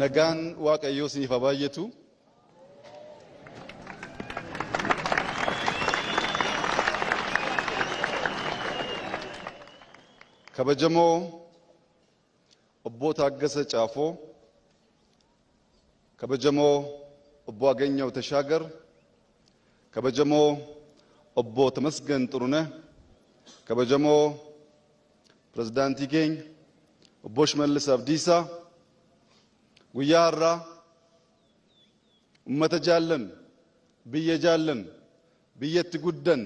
nagaan waaqayyoo isiniif haa baay'atu. Kabajamoo obbo Taaggasa Caafoo, kabajamoo obbo Agenyaw Tashaagar, kabajamoo obbo Tamasgan Xuruneh, kabajamoo pirezidaantii keenya obbo Shimallis Abdiisaa, guyyaa har'aa ummata jaallan, biyya jaallan, biyyatti guddan,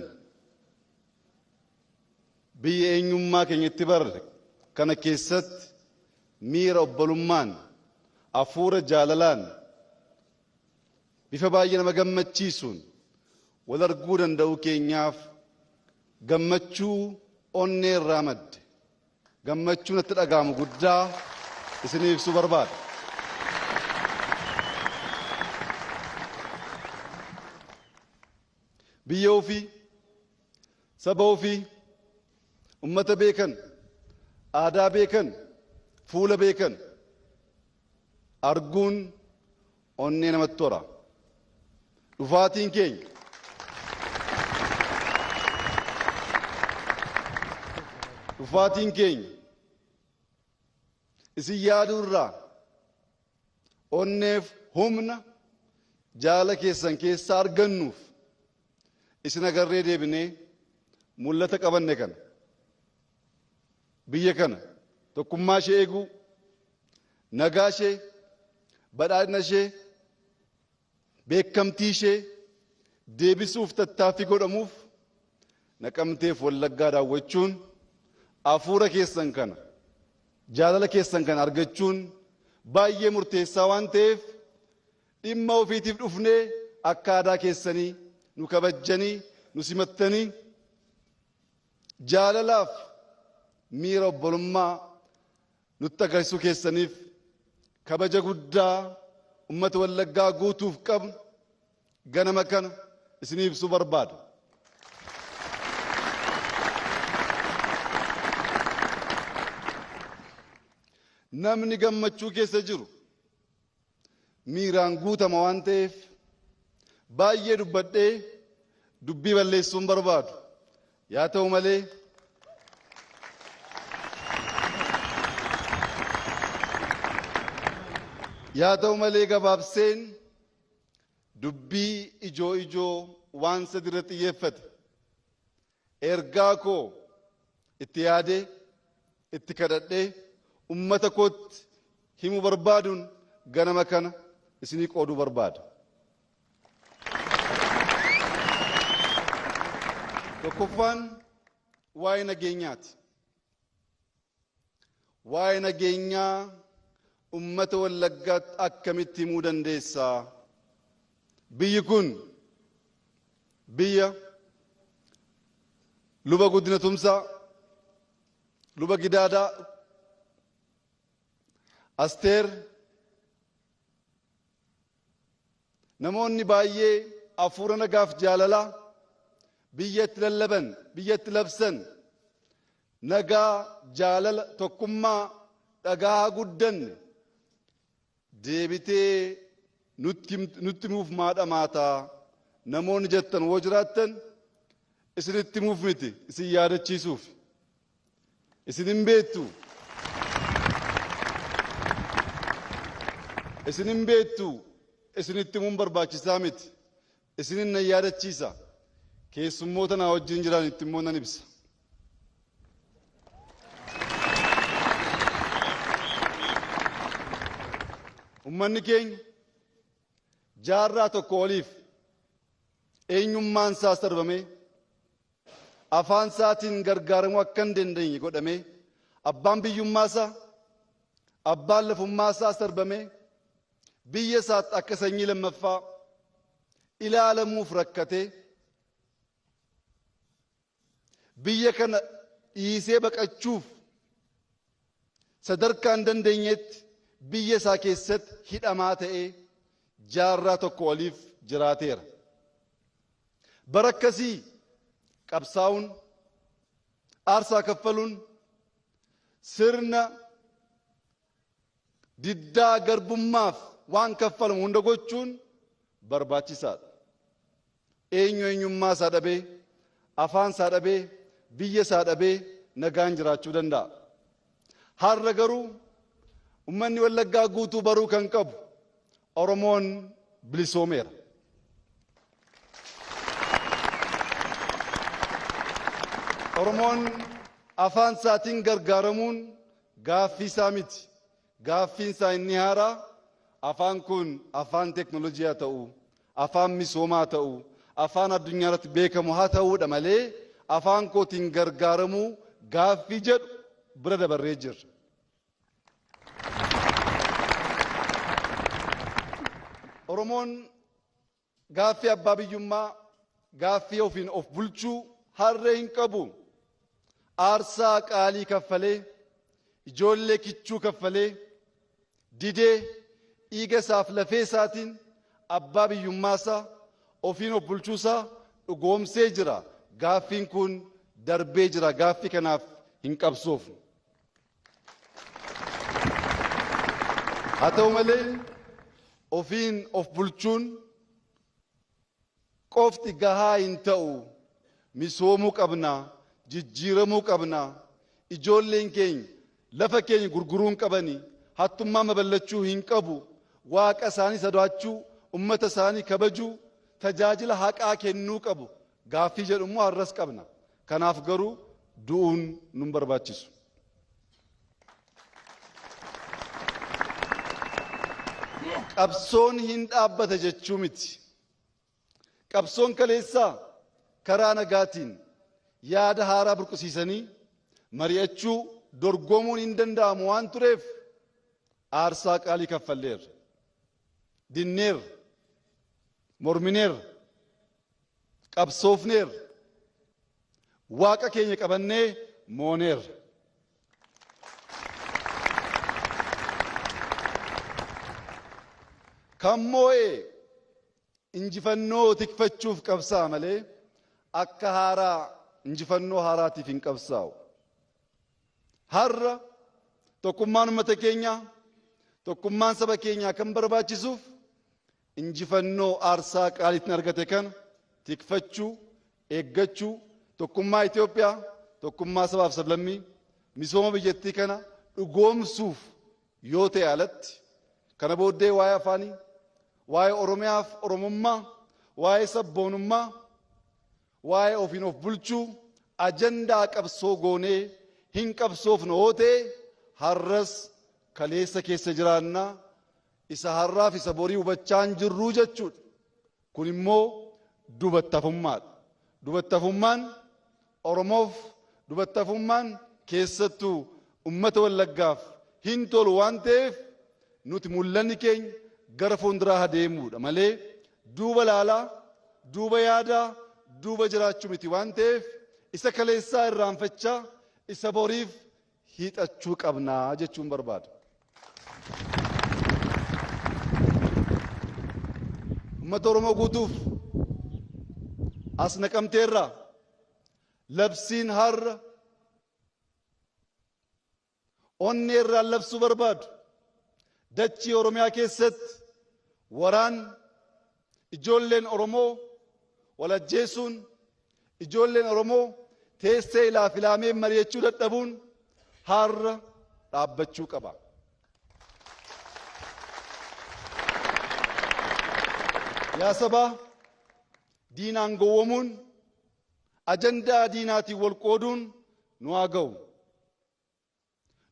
biyya eenyummaa keenyatti barre kana keessatti miira obbolummaan, hafuura jaalalaan, bifa baay'ee nama gammachiisuun wal arguu danda'uu keenyaaf gammachuu onnee irraa madde, gammachuu natti dhaga'amu guddaa isiniif ibsuu barbaada. Biyya ofii, saba ofii, ummata beekan, aadaa beekan, fuula beekan arguun onnee namatti tora. Dhufaatiin keenya isin yaaduu irraa onneef humna jaala keessan keessaa argannuuf isin agarree deebinee mul'ata qabanne kana biyya kana tokkummaa ishee eeguu, nagaa ishee, badhaadhina ishee, beekamtii ishee deebisuuf tattaaffii godhamuuf Naqamteef Wallaggaa daawwachuun hafuura keessan kana, jaalala keessan kana argachuun baay'ee murteessaa waan ta'eef dhimma ofiitiif dhufnee akka aadaa keessanii nu kabajjanii, nu simattanii jaalalaaf miira obbolummaa nutti agarsiisuu keessaniif kabaja guddaa ummata Wallaggaa guutuuf qabnu ganama kana isiniif ibsuu barbaada. Namni gammachuu keessa jiru miiraan guutama waan ta'eef baay'ee dubbadhee dubbii balleessuun barbaadu. Yaa ta'u malee gabaabseen dubbii ijoo waan sadi irratti xiyyeeffate ergaa koo itti yaadee itti kadhadhee ummata kootti himuu barbaaduun ganama kana isinii qooduu barbaada. Tokkoffaan waa'ee nageenyaati. Waa'ee nageenyaa ummata Wallaggaatti akkamitti himuu dandeessaa? Biyyi kun biyya luba Guddina Tumsaa, luba Gidaadaa, Asteer, namoonni baay'ee hafuura nagaaf jaalalaa biyyatti lallaban, biyyatti labsan, nagaa, jaalala, tokkummaa dhagaa guddanne deebitee nutti muuf maadha maataa namoonni jettan woo jiraattan isinitti muuf miti isin yaadachiisuuf isin hin beektu. Isin hin beektu isinitti muun barbaachisaa miti isinin nan yaadachiisa. Keessummoota na wajjin jiran itti immoo nan ibsa. Ummanni keenya jaarraa tokko oliif eenyummaan isaa sarbamee afaan isaatiin gargaaramuu akka hin dandeenye godhamee abbaan biyyummaa isaa, abbaan lafummaa isaa sarbamee biyya isaatti akka sanyii lammaffaa ilaalamuuf rakkatee biyya kana dhiisee baqachuuf sadarkaa hin dandeenyetti biyya isaa keessatti hidhamaa ta'ee jaarraa tokko oliif jiraateera. Bara akkasii qabsaa'uun, aarsaa kaffaluun, sirna diddaa garbummaaf waan kaffalamu hunda gochuun barbaachisaadha. Eenyummaa isaa dhabee, afaan isaa dhabee, biyya isaa dhabee nagaan jiraachuu danda'a. Har'a garuu ummanni Wallaggaa guutuu baruu kan qabu Oromoon bilisoomeera. Oromoon afaan isaatiin gargaaramuun gaaffii isaa miti. Gaaffiin isaa inni haaraa afaan kun afaan teknoolojii haa ta'u, afaan misoomaa haa ta'u, afaan addunyaa irratti beekamu haa ta'uudha malee afaan kootiin gargaaramuu gaaffii jedhu bira dabarree jirra. Oromoon gaaffii abbaa biyyummaa, gaaffii ofiin of bulchuu harree hin qabu. Aarsaa qaalii kaffalee, ijoollee kichuu kaffalee, didee dhiiga isaaf lafee isaatiin abbaa biyyummaasaa ofiin of bulchuusaa dhugoomsee jira. Gaaffiin kun darbee jira. Gaaffii kanaaf hin qabsoofnu. Haa ta'u malee ofiin of bulchuun qofti gahaa hin ta'u. Misoomuu qabna, jijjiiramuu qabna. Ijoolleen keenya lafa keenya gurguruun qabani, hattummaa maballachuu hin qabu. Waaqa isaanii sodaachuu, ummata isaanii kabajuu, tajaajila haqaa kennuu qabu. Gaaffii jedhu immoo har'as qabna. Kanaaf garuu du'uun nun barbaachisu. Qabsoon hin dhaabbata jechuu miti. Qabsoon kaleessaa karaa nagaatiin yaada haaraa burqisiisanii mari'achuu dorgomuun hin danda'amu waan tureef aarsaa qaalii kaffalleerra. Dinneerra, mormineerra, qabsoofneerra, waaqa keenya qabannee mooneerra. Kan moo'ee injifannoo tikfachuuf qabsaa'a malee akka haaraa injifannoo haaraatiif hin qabsaa'u. Har'a tokkummaan uummata keenyaa, tokkummaan saba keenyaa kan barbaachisuuf injifannoo aarsaa qaaliitiin argate kana tikfachuu, eeggachuu, tokkummaa Itoophiyaa, tokkummaa sabaaf sablammii, misooma biyyattii kana dhugoomsuuf yoo ta'e alatti kana booddee waa'ee afaanii, waa'ee Oromiyaaf Oromummaa, waa'ee sabboonummaa, waa'ee ofiin of bulchuu ajandaa qabsoo goonee hin qabsoofne yoo ta'e har'as kaleessa keessa jiraannaa isa har'aaf isa borii hubachaa hin jirruu jechuudha. Kun immoo dubattafummaadha. Dubattafummaan Oromoof, dubattafummaan keessattuu ummata Wallaggaaf hin tolu waan ta'eef nuti mul'anni keenya gara fuulduraa adeemuudha malee duuba laalaa, duuba yaadaa, duuba jiraachuu miti waan ta'eef isa kaleessaa irraanfachaa isa boriif hiixachuu qabnaa jechuun barbaada. Uummata Oromoo guutuuf as Naqamteerraa labsiin har'a onneerraa labsuu barbaadu. Dachii Oromiyaa keessatti waraan ijoolleen Oromoo wal ajjeesuun, ijoolleen Oromoo teessee ilaaf ilaamee mari'achuu dadhabuun har'a dhaabbachuu qaba. Yaa sabaa, diinaan gowwomuun, ajandaa diinaatiin wal qooduun nu haa ga'u.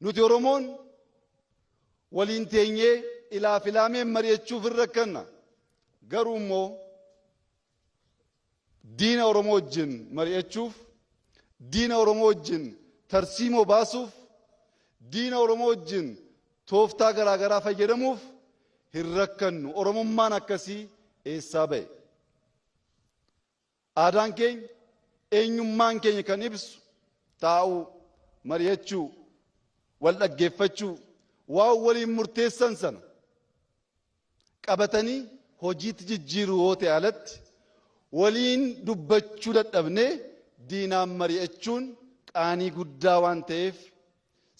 Nuti Oromoon waliin teenyee ilaaf ilaamee mari'achuuf hin rakkanna. Garuu immoo diina Oromoo wajjin mari'achuuf, diina Oromoo wajjin tarsiimoo baasuuf, diina Oromoo wajjin tooftaa garaagaraa fayyadamuuf hin rakkannu. Oromummaan akkasii eessaa ba'e? Aadaan keenya, eenyummaan keenya kan ibsu taa'uu, mari'achuu, wal dhaggeeffachuu, waan waliin murteessan sana qabatanii hojiitti jijjiiruu yoo ta'e alatti waliin dubbachuu dadhabnee diinaan mari'achuun qaanii guddaa waan ta'eef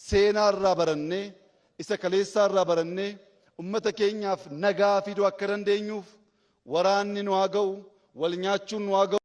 seenaa irraa barannee isa kaleessaarraa barannee ummata keenyaaf nagaa fiduu akka dandeenyuuf waraanni nu haa ga'u, wal nyaachuun nu haa ga'u.